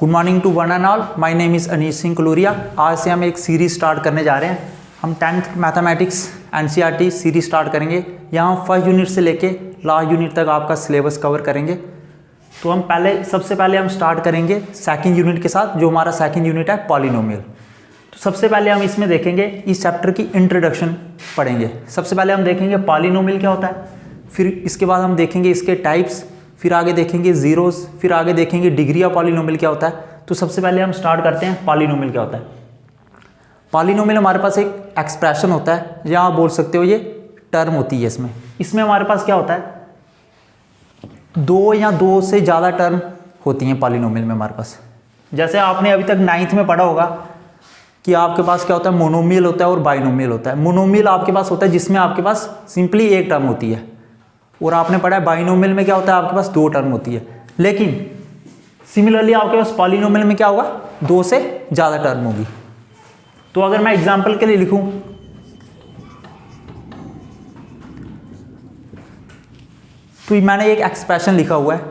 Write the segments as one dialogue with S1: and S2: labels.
S1: Good morning to one and all, my name is Anish Singh Kaluria. आज से हम एक सीरीज़ स्टार्ट करने जा रहे हैं। हम 10th mathematics NCERT series start करेंगे। यहाँ फर्स्ट यूनिट से लेके लास्ट यूनिट तक आपका सिलेबस कवर करेंगे। तो हम सबसे पहले हम स्टार्ट करेंगे सेकंड यूनिट के साथ, जो हमारा सेकंड यूनिट है पॉलिनोमियल। तो सबसे पहले हम इसमें देखेंगे, इस चैप्टर की इंट्रोडक्शन पढ़ेंगे। सबसे पहले हम देखेंगे पॉलिनोमियल क्या होता है, फिर इसके बाद हम देखेंगे इसके टाइप्स, फिर आगे देखेंगे जीरोस, फिर आगे देखेंगे डिग्री ऑफ पॉलिनोमियल क्या होता है। तो सबसे पहले हम स्टार्ट करते हैं पॉलिनोमियल क्या होता है। पॉलिनोमियल हमारे पास एक एक्सप्रेशन होता है, या आप बोल सकते हो ये टर्म होती है। इसमें हमारे पास क्या होता है, दो या दो से ज़्यादा टर्म होती हैं पॉलिनोमियल में हमारे पास। जैसे आपने अभी तक 9th में पढ़ा होगा कि आपके पास क्या होता है, मोनोमियल होता है और बाइनोमियल होता है। मोनोमियल आपके पास होता है जिसमें आपके पास सिंपली एक टर्म होती है, और आपने पढ़ा है बाइनोमियल में क्या होता है, आपके पास दो टर्म होती है। लेकिन सिमिलरली आपके पास पॉलिनोमियल में क्या होगा, दो से ज़्यादा टर्म होगी। तो अगर मैं एग्जांपल के लिए लिखूं, तो मैंने एक एक्सप्रेशन लिखा हुआ है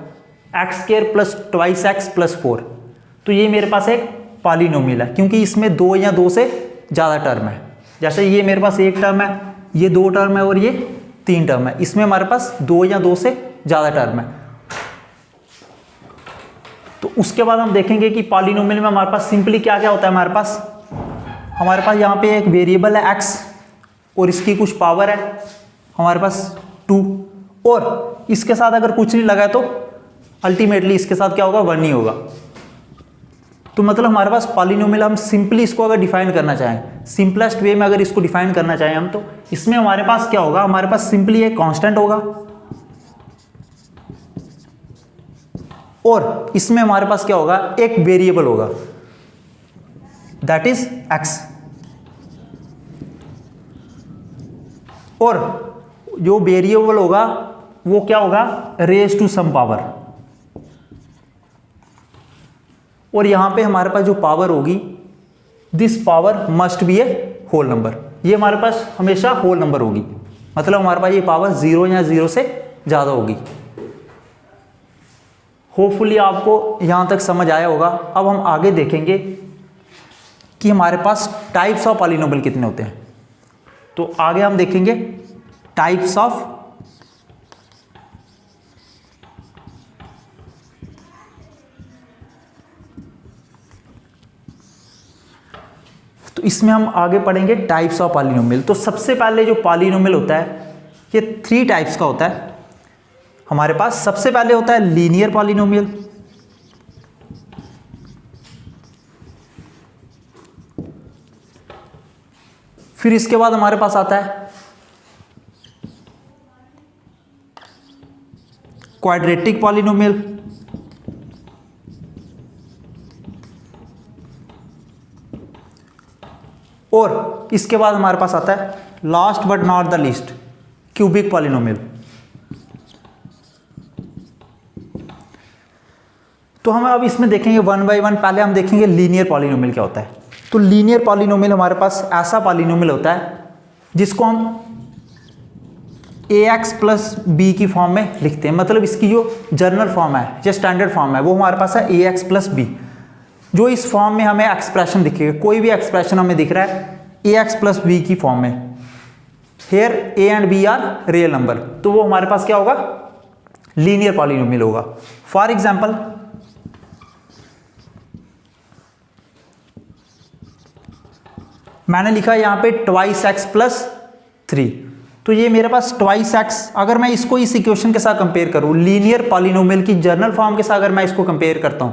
S1: x² plus twice x plus 4। तो ये मेरे पास एक पॉलिनोमियल है, क्योंकि इसमें दो या दो से ज़्यादा टर्म है। जैसे ये मेरे पास एक टर्म है, ये दो टर्म है और ये तीन टर्म है। इसमें हमारे पास दो या दो से ज़्यादा टर्म है। तो उसके बाद हम देखेंगे कि पॉलिनोमियल में हमारे पास सिंपली क्या क्या होता है। हमारे पास यहाँ पे एक वेरिएबल है x, और इसकी कुछ पावर है हमारे पास 2, और इसके साथ अगर कुछ नहीं लगा है तो अल्टीमेटली इसके साथ क्या होगा, 1 ही होगा। तो मतलब हमारे पास पॉलिनोमियल, हम सिंपली इसको अगर डिफाइन करना चाहें, सिंपलेस्ट वे में अगर इसको डिफाइन करना चाहें हम, तो इसमें हमारे पास क्या होगा, हमारे पास सिंपली एक कांस्टेंट होगा, और इसमें हमारे पास क्या होगा, एक वेरिएबल होगा, दैट इज x। और जो वेरिएबल होगा वो क्या होगा, रेज टू सम पावर। और यहां पे हमारे पास जो पावर होगी, this power must be a whole number. ये हमारे पास हमेशा होल नंबर होगी, मतलब हमारे पास ये पावर 0 या 0 से ज़्यादा होगी। होपफुली आपको यहां तक समझ आया होगा। अब हम आगे देखेंगे कि हमारे पास टाइप्स ऑफ पॉलिनोमियल कितने होते हैं। तो आगे हम देखेंगे टाइप्स ऑफ तो इसमें हम आगे पढ़ेंगे टाइप्स ऑफ पॉलिनोमियल। तो सबसे पहले जो पॉलिनोमियल होता है, ये 3 टाइप्स का होता है हमारे पास। सबसे पहले होता है लीनियर पॉलिनोमियल, फिर इसके बाद हमारे पास आता है क्वाड्रेटिक पॉलिनोमियल, और इसके बाद हमारे पास आता है last but not the least cubic polynomial. तो हम अब इसमें देखेंगे वन बाय वन। पहले हम देखेंगे लीनियर पॉलिनोमियल क्या होता है। तो लीनियर पॉलिनोमियल हमारे पास ऐसा पॉलिनोमियल होता है जिसको हम ax प्लस बी की फॉर्म में लिखते हैं। मतलब इसकी जो जनरल फॉर्म है, जो स्टैंडर्ड फॉर्म है, वो हमारे पास है ax प्लस बी। जो इस फॉर्म में हमें एक्सप्रेशन दिखेगा, कोई भी एक्सप्रेशन हमें दिख रहा है ax प्लस बी की फॉर्म में, here a and b are real number, तो वो हमारे पास क्या होगा, लीनियर पॉलिनोमियल होगा। फॉर एग्जाम्पल, मैंने लिखा यहां पे ट्वाइस एक्स प्लस 3। तो ये मेरे पास ट्वाइस एक्स, अगर मैं इसको इस इक्वेशन के साथ कंपेयर करूं, लीनियर पॉलिनोमियल की जनरल फॉर्म के साथ अगर मैं इसको कंपेयर करता हूं,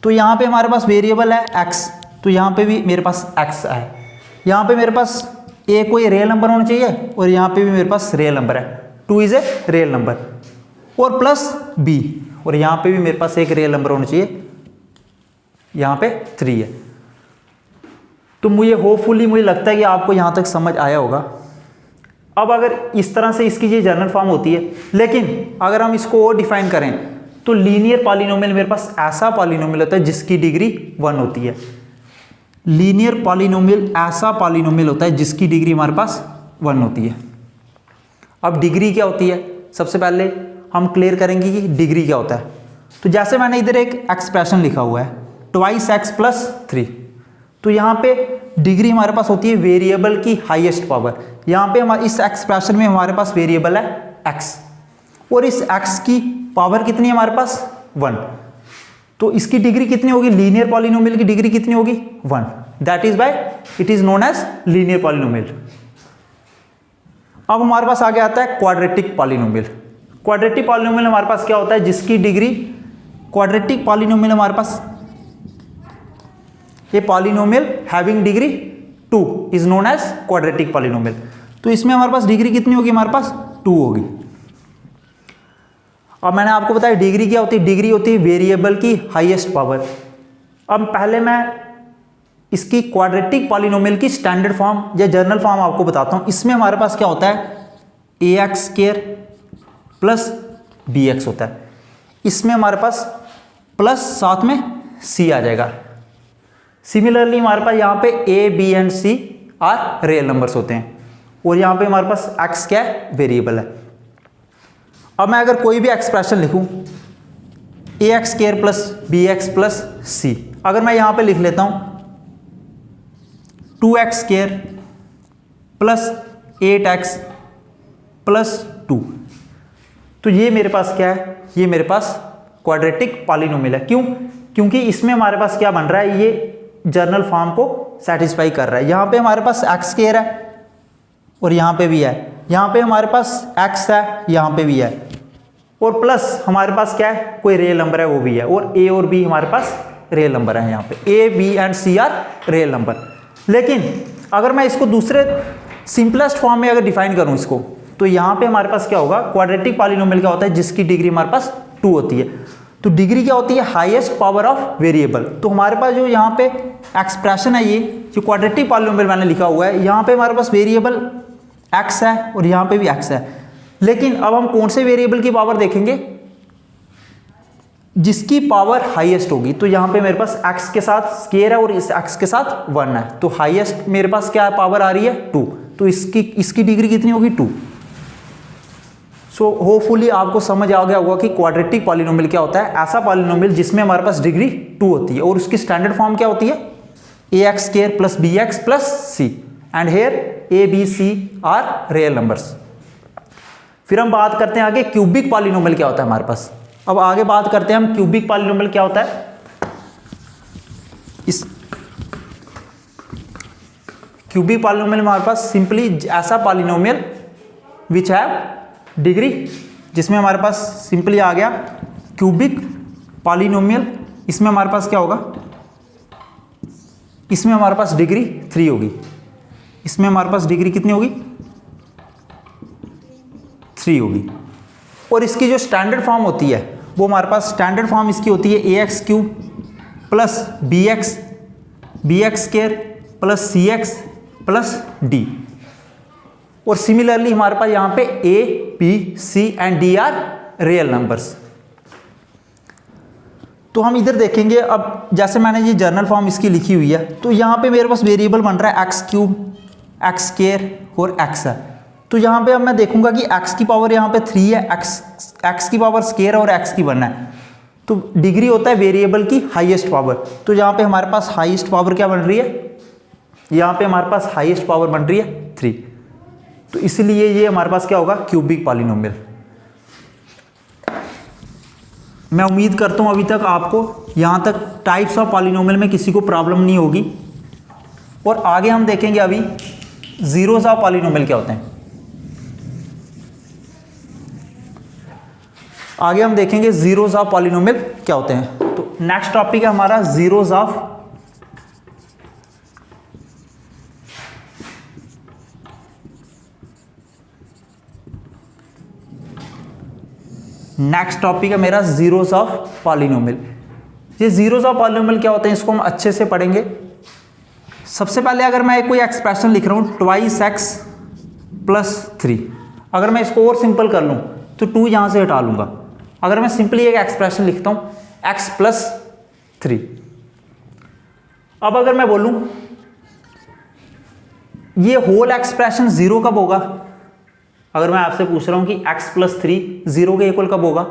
S1: तो यहां पे हमारे पास वेरिएबल है x, तो यहां पे भी मेरे पास x है। यहां पे मेरे पास a कोई रियल नंबर होना चाहिए, और यहां पे भी मेरे पास रियल नंबर है, 2 इज ए रियल नंबर, और प्लस b, और यहां पे भी मेरे पास एक रियल नंबर होना चाहिए, यहां पे 3 है। तो मुझे लगता है कि आपको यहां तक समझ आया होगा। अब अगर इस तरह से इसकी ये जनरल फॉर्म होती है, लेकिन अगर हम इसको और डिफाइन करें, तो लीनियर पॉलिनोमियल मेरे पास ऐसा पॉलिनोमियल होता है जिसकी डिग्री 1 होती है। लीनियर पॉलिनोमियल ऐसा पॉलिनोमियल होता है जिसकी डिग्री हमारे पास 1 होती है। अब डिग्री क्या होती है, सबसे पहले हम क्लियर करेंगे कि डिग्री क्या होता है। तो जैसे मैंने इधर एक एक्सप्रेशन लिखा हुआ है ट्वाइस एक्स प्लस 3, तो यहाँ पे डिग्री हमारे पास होती है वेरिएबल की हाईएस्ट पावर। यहाँ पे हमारे इस एक्सप्रेशन में हमारे पास वेरिएबल है x, और इस x की पावर कितनी है हमारे पास 1, तो इसकी डिग्री कितनी होगी, लीनियर पॉलिनोमियल की डिग्री कितनी होगी 1, that is by it is known as linear polynomial. अब हमारे पास आगे आता है क्वाड्रेटिक पॉलिनोमियल। क्वाड्रेटिक पॉलिनोमियल हमारे पास क्या होता है, जिसकी डिग्री, क्वाड्रेटिक पॉलिनोमियल हमारे पास ये polynomial having degree 2 is known as quadratic polynomial. तो इसमें हमारे पास डिग्री कितनी होगी, हमारे पास 2 होगी। अब मैंने आपको बताया डिग्री क्या होती है, डिग्री होती है वेरिएबल की हाईएस्ट पावर। अब पहले मैं इसकी क्वाड्रेटिक पॉलिनोमियल की स्टैंडर्ड फॉर्म या जर्नल फॉर्म आपको बताता हूं। इसमें हमारे पास क्या होता है, ax स्क्वायर प्लस bx होता है। इसमें हमारे पास प्लस साथ में c आ जाएगा। सिमिलरली हमारे पास यहाँ पे a, b and c are real numbers होते हैं, और यहाँ पे हमारे पास x क्या है, वेरिएबल है। अब मैं अगर कोई भी एक्सप्रेशन लिखूं ax square plus bx plus c, अगर मैं यहाँ पे लिख लेता हूं 2x square plus 8x plus 2, तो ये मेरे पास क्या है, ये मेरे पास क्वाड्रेटिक पॉलिनोमियल है। क्यों, क्योंकि इसमें हमारे पास क्या बन रहा है, ये जर्नल फॉर्म को सेटिस्फाई कर रहा है। यहाँ पे हमारे पास x स्क्वायर है और यहाँ पे भी है, यहाँ पे हमारे पास x है, यहाँ पे भी है, और प्लस हमारे पास क्या है, कोई रियल नंबर है वो भी है, और a और b हमारे पास रियल नंबर है। यहाँ पे a, b and c are real number. लेकिन अगर मैं इसको दूसरे सिंपलेस्ट फॉर्म में अगर डिफाइन करूं इसको, तो यहाँ पे हमारे पास क्या होगा, क्वाड्रेटिक पॉलिनोमियल क्या होता है, जिसकी डिग्री हमारे पास 2 होती है। तो डिग्री क्या होती है, हाईएस्ट पावर ऑफ वेरिएबल। तो हमारे पास जो यहाँ पे एक्सप्रेशन है, ये जो क्वाड्रेटिक पॉलिनोमियल मैंने लिखा हुआ है, यहाँ पे हमारे पास वेरिएबल x है और यहाँ पे भी x है। लेकिन अब हम कौन से वेरिएबल की पावर देखेंगे, जिसकी पावर हाईएस्ट होगी। तो यहाँ पे मेरे पास x के साथ स्क्वायर है और इस x के साथ 1 है, तो हाईएस्ट मेरे पास क्या पावर आ रही है 2, तो इसकी डिग्री कितनी होगी 2। सो होपफुली आपको समझ आ गया होगा कि क्वाड्रेटिक पॉलिनोमियल क्या होता है, ऐसा पॉलिनोमियल जिसमें हमारे पास डिग्री 2 होती है, और उसकी स्टैंडर्ड फॉर्म क्या होती है, ax square plus bx plus c, and here a, b, c are real numbers. फिर हम बात करते हैं आगे क्यूबिक पॉलिनोमियल क्या होता है हमारे पास। अब आगे बात करते हैं हम क्यूबिक पॉलिनोमियल क्या होता है। इस क्यूबिक पॉलिनोमियल हमारे पास सिंपली ऐसा पॉलिनोमियल विच हैव डिग्री, जिसमें हमारे पास सिंपली आ गया क्यूबिक पॉलिनोमियल। इसमें हमारे पास क्या होगा, इसमें हमारे पास डिग्री 3 होगी। इसमें हमारे पास डिग्री कितनी होगी, 3 होगी। और इसकी जो स्टैंडर्ड फॉर्म होती है, वो हमारे पास स्टैंडर्ड फॉर्म इसकी होती है ax cube plus bx square plus cx plus d। और सिमिलरली हमारे पास यहाँ पे a, b, c and d are real numbers. तो हम इधर देखेंगे, अब जैसे मैंने ये जर्नल फॉर्म इसकी लिखी हुई है, तो यहाँ पे मेरे पास वेरिएबल बन रहा है x क्यूब, x स्क्वायर और x है। तो यहाँ पे अब मैं देखूंगा कि x की पावर यहाँ पे 3 है, x की पावर स्क्वायर और x की 1 है। तो डिग्री होता है वेरिएबल की हाईएस्ट पावर। तो यहाँ पे हमारे पास हाईएस्ट पावर क्या बन रही है, यहाँ पे हमारे पास हाईएस्ट पावर बन रही है 3। तो इसलिए ये हमारे पास क्या होगा, क्यूबिक पॉलिनोमियल। मैं उम्मीद करता हूँ अभी तक आपको यहाँ तक टाइप्स ऑफ पॉलिनोमियल में किसी को प्रॉब्लम नहीं होगी। और आगे हम देखेंगे अभी जीरोस ऑफ पॉलिनोमियल क्या होते हैं। आगे हम देखेंगे जीरोस ऑफ पॉलिनोमियल क्या होते हैं। तो नेक्स्ट टॉपिक है हमारा जीरोस ऑफ नेक्स्ट टॉपिक है मेरा जीरोस ऑफ पॉलिनोमियल। ये जीरोस ऑफ पॉलिनोमियल क्या होते हैं, इसको हम अच्छे से पढ़ेंगे। सबसे पहले अगर मैं कोई एक्सप्रेशन लिख रहा हूं ट्वाइस एक्स प्लस 3, अगर मैं इसको और सिंपल कर लूं तो 2 यहां से हटा लूंगा। अगर मैं सिंपली एक एक्सप्रेशन लिखता हूं x प्लस 3, अब अगर मैं बोलूं ये होल एक्सप्रेशन 0 कब होगा, अगर मैं आपसे पूछ रहा हूं कि x प्लस 3 0 के इक्वल कब होगा,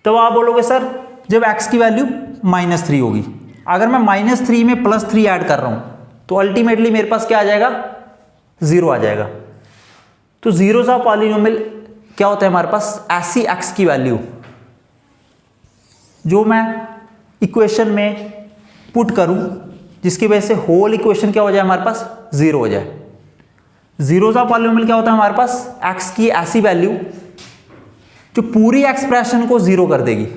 S1: तो आप बोलोगे सर जब x की वैल्यू -3 होगी। अगर मैं -3 में +3 ऐड कर रहा हूँ तो अल्टीमेटली मेरे पास क्या आ जाएगा, 0 आ जाएगा। तो जीरोस ऑफ पॉलिनोमियल क्या होता है हमारे पास, ऐसी x की वैल्यू जो मैं इक्वेशन में पुट करूं जिसकी वजह से होल इक्वेशन क्या हो जाए हमारे पास, 0 हो जाए। जीरोस ऑफ पॉलिनोमियल क्या होता है हमारे पास, x की ऐसी वैल्यू जो पूरी एक्सप्रेशन को 0 कर देगी।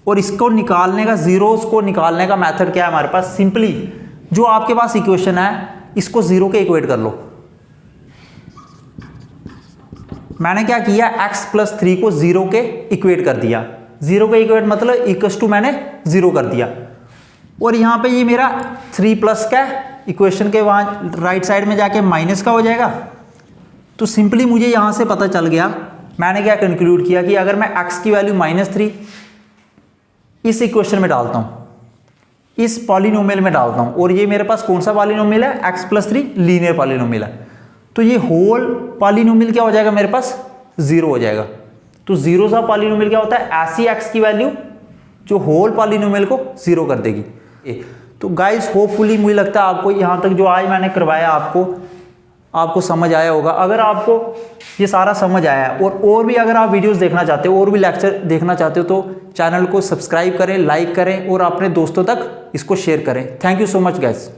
S1: और इसको निकालने का, जीरोस को निकालने का मेथड क्या है हमारे पास, सिंपली जो आपके पास इक्वेशन है इसको 0 के इक्वेट कर लो। मैंने क्या किया, x + 3 को 0 के इक्वेट कर दिया। 0 के इक्वेट मतलब इक्वल्स टू मैंने 0 कर दिया। और यहाँ पे ये मेरा 3+ का इक्वेशन के वहाँ राइट साइड में जाके माइनस का हो जाएगा। तो सिंपली मुझे यहाँ से पता चल गया, मैंने क्या कंक्लूड किया कि अगर मैं x की वैल्यू -3 इस इक्वेशन में डालता हूँ, इस पॉलिनोमियल में डालता हूँ, और ये मेरे पास कौन सा पॉलिनोमियल है, x + 3 लीनियर पॉलिनोमियल है, तो ये होल पॉलिनोमियल क्या हो जाएगा मेरे पास, 0 हो जाएगा। तो जीरोस ऑफ पॉलिनोमियल क्या होता है, ऐसी x की वैल्यू जो होल पॉलिनोमियल को 0 कर देगी। तो गाइस होपफुली मुझे लगता है आपको यहाँ तक जो आज मैंने करवाया आपको समझ आया होगा। अगर आपको ये सारा समझ आया है और भी अगर आप वीडियोस देखना चाहते हो और भी लेक्चर देखना चाहते हो तो चैनल को सब्सक्राइब करें, लाइक करें और अपने दोस्तों तक इसको शेयर करें। Thank you so much guys.